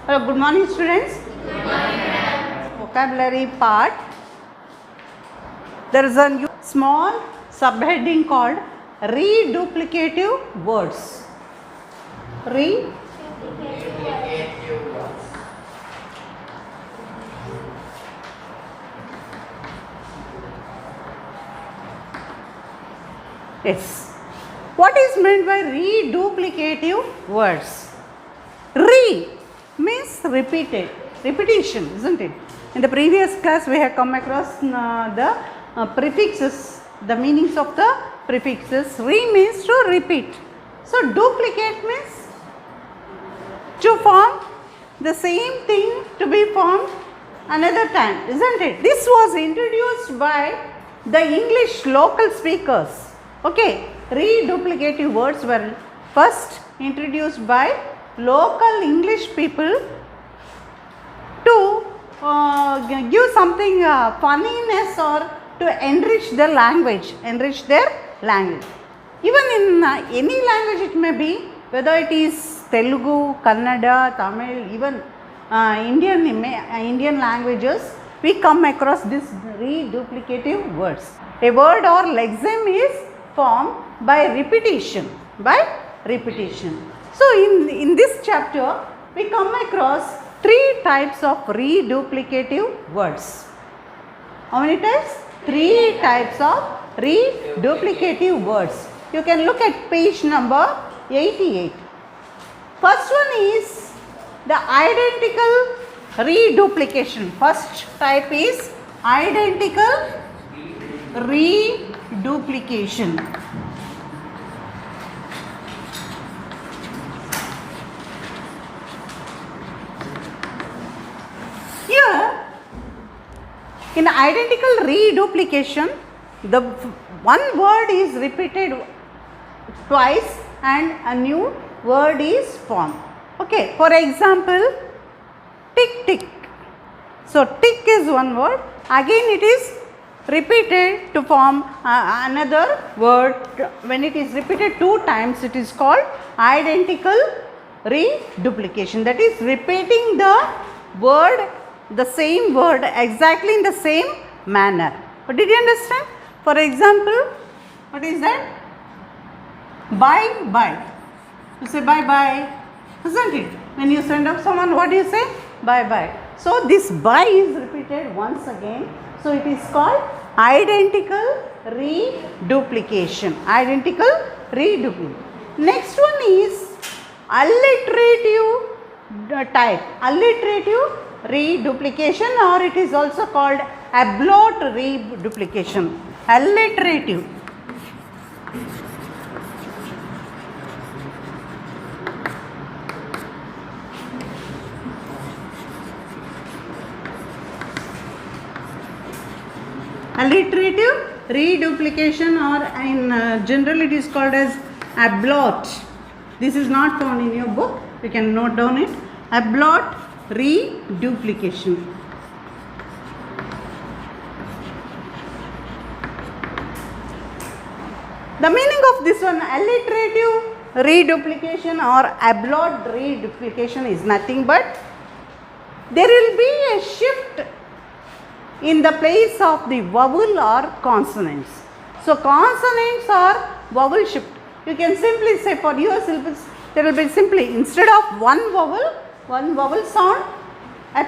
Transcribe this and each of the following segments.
Good morning, students. Good morning. Vocabulary part. There is a small subheading called reduplicative words. Yes. What is meant by reduplicative words? Means repeated, repetition, isn't it? In the previous class we have come across the prefixes, the meanings of the prefixes. Means to repeat. So duplicate means to form the same thing to be formed another time, isn't it? This was introduced by the English local speakers. Okay, reduplicative words were first introduced by local English people to give something funniness or to enrich their language, Even in any language it may be, whether it is Telugu, Kannada, Tamil, even Indian languages, we come across this reduplicative words. A word or lexeme is formed by repetition, So in this chapter we come across 3 types of reduplicative words. How many types? 3 types of reduplicative words. You can look at page number 88. First one is the identical reduplication. First type is identical reduplication. Here, in identical reduplication, the one word is repeated twice and a new word is formed. Okay, for example, tick tick. So tick is one word, again it is repeated to form another word. When it is repeated 2 times, it is called identical reduplication. That is repeating the word, the same word exactly in the same manner. But did you understand? For example, what is that? Bye bye. You say bye bye, isn't it? When you send up someone, what do you say? Bye bye. So this bye is repeated once again. So it is called identical reduplication. Next one is alliterative type. Alliterative reduplication, or it is also called ablative reduplication. Alliterative. Alliterative reduplication, or in general it is called as ablative. This is not found in your book. You can note down it. Ablative reduplication. The meaning of this one, alliterative reduplication or ablative reduplication, is nothing but there will be a shift in the place of the vowel or consonants. So consonants are vowel shift. You can simply say for your syllables, there will be simply, instead of one vowel sound,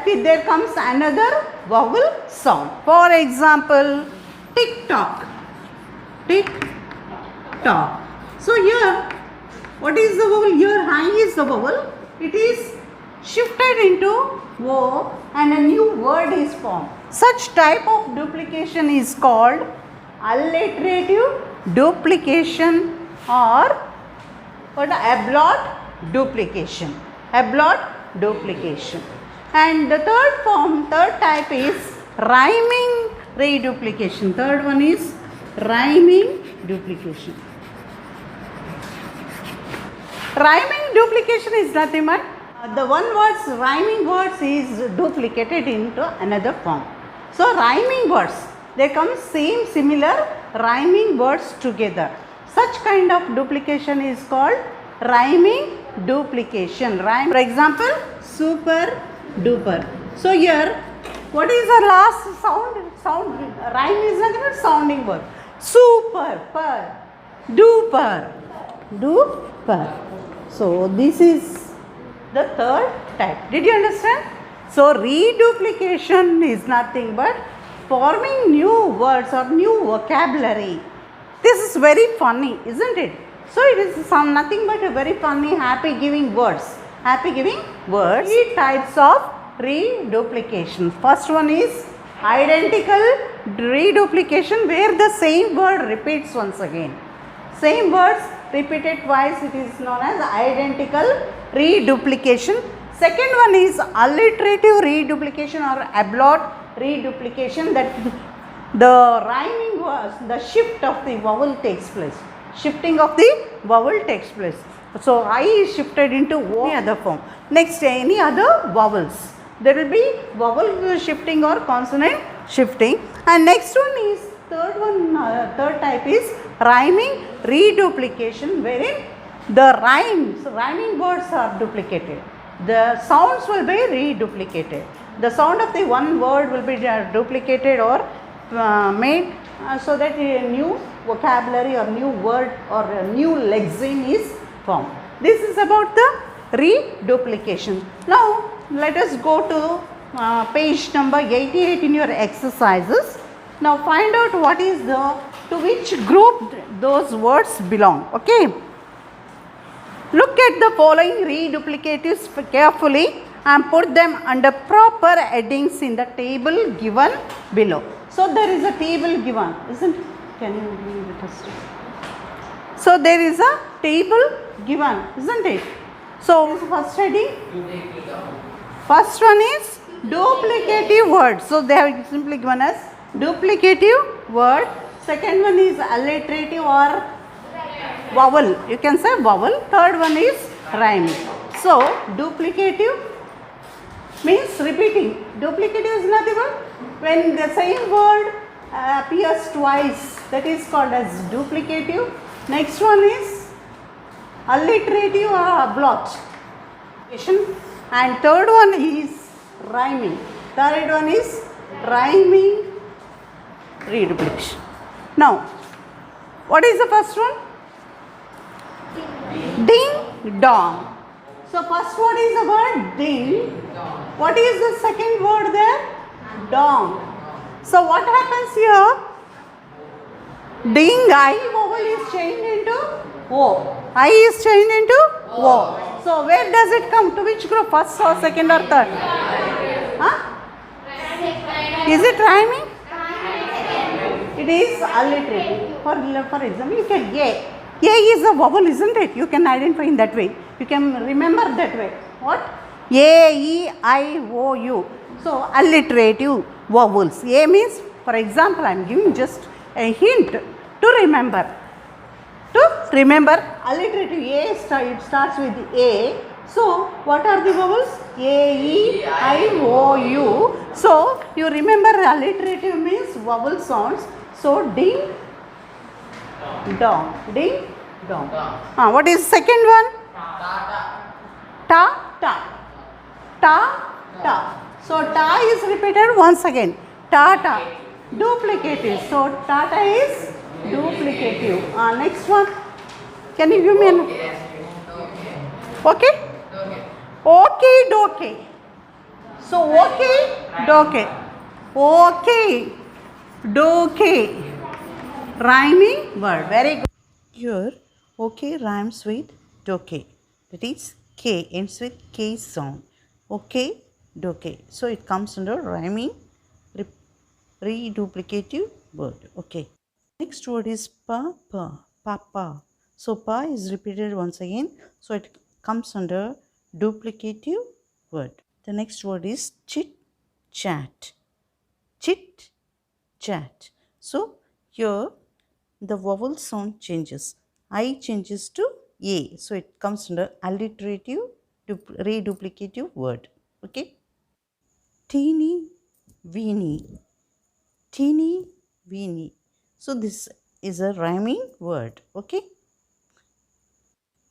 there comes another vowel sound. For example, tick tock, tick tock. So here, what is the vowel? Here high is the vowel. It is shifted into O and a new word is formed. Such type of duplication is called alliterative duplication or ablative duplication. Ablative duplication. And the third type is rhyming reduplication. Third one is rhyming duplication. Rhyming duplication is nothing but the rhyming words is duplicated into another form. So rhyming words, they come similar rhyming words together. Such kind of duplication is called rhyming reduplication. Rhyme, for example, super duper. So here, what is the last sound? Rhyme is nothing but sounding word. Super, per, duper, duper. So this is the third type. Did you understand? So reduplication is nothing but forming new words or new vocabulary. This is very funny, isn't it? So it is nothing but a very funny, happy giving words. Happy giving words. Three types of reduplication. First one is identical reduplication, where the same word repeats once again. Same words repeated twice, it is known as identical reduplication. Second one is alliterative reduplication or ablative reduplication, that the rhyming was the shift of the vowel takes place. Shifting of the vowel takes place. So I is shifted into O, any other form. Next, any other vowels. There will be vowel shifting or consonant shifting. And next one is third type is rhyming reduplication, wherein the rhyming words are duplicated. The sounds will be reduplicated. The sound of the one word will be duplicated or made so that a new vocabulary or new word or a new lexeme is formed. This is about the reduplication. Now let us go to page number 88 in your exercises. Now find out what is to which group those words belong. Okay. Look at the following reduplicatives carefully and put them under proper headings in the table given below. So there is a table given, isn't it? Can you read the test? So there is a table given, isn't it? So first heading, first one is duplicative word. So they have simply given us duplicative word. Second one is alliterative or vowel. You can say vowel. Third one is rhyming. So duplicative means repeating. Duplicative is nothing but when the same word appears twice, that is called as duplicative. Next one is alliterative or ablative. And third one is rhyming. Third one is rhyming reduplication. Now, what is the first one? Ding dong. So first word is the word ding. What is the second word there? Dong. So what happens here? Ding, I vowel is changed into O. I is changed into O. So where does it come? To which group? First or second or third? Huh? Is it rhyming? It is alliterative. For example, you can A. A is a vowel, isn't it? You can identify in that way. You can remember that way. What? A, E, I, O, U. So alliterative vowels. A means, for example, I am giving just a hint to remember. To remember, alliterative A it starts with A. So what are the vowels? A, E, I, O, U. So you remember alliterative means vowel sounds. So ding dong, ding dong. What is second one? Ta ta, ta ta. So ta is repeated once again. Ta ta, duplicative. So tata is duplicative. Next one. Can you give me an? Okay. Okay, doke. So okay, doke. Okay, doke. Rhyming word. Very good. Here, okay rhymes with doke. That is K ends with K sound. Okay, doke. So it comes under rhyming reduplicative word. Okay. Next word is papa. Papa. So pa is repeated once again. So it comes under duplicative word. The next word is chit chat. Chit chat. So here the vowel sound changes. I changes to A. So it comes under alliterative reduplicative word. Okay. Teeny weeny. Teeny weeny. So this is a rhyming word. Okay.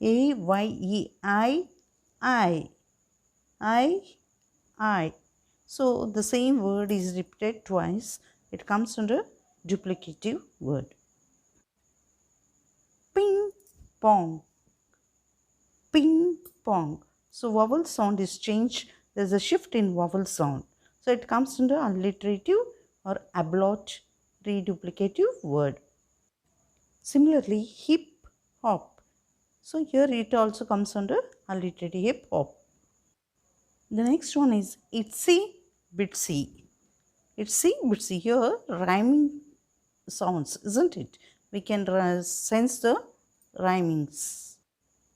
A-Y-E, I. I. So the same word is repeated twice. It comes under duplicative word. Ping pong. Ping pong. So vowel sound is changed. There's a shift in vowel sound. So it comes under alliterative or ablative reduplicative word. Similarly, hip hop. So here it also comes under alliterative hip hop. The next one is itsy bitsy. Itsy bitsy. Here rhyming sounds, isn't it? We can sense the rhymings.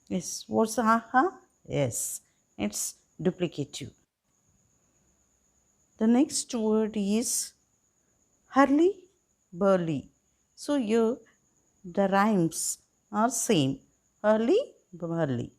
Yes. What's aha? Yes. It's duplicative. The next word is hurly burly. So here the rhymes are same. Hurly burly.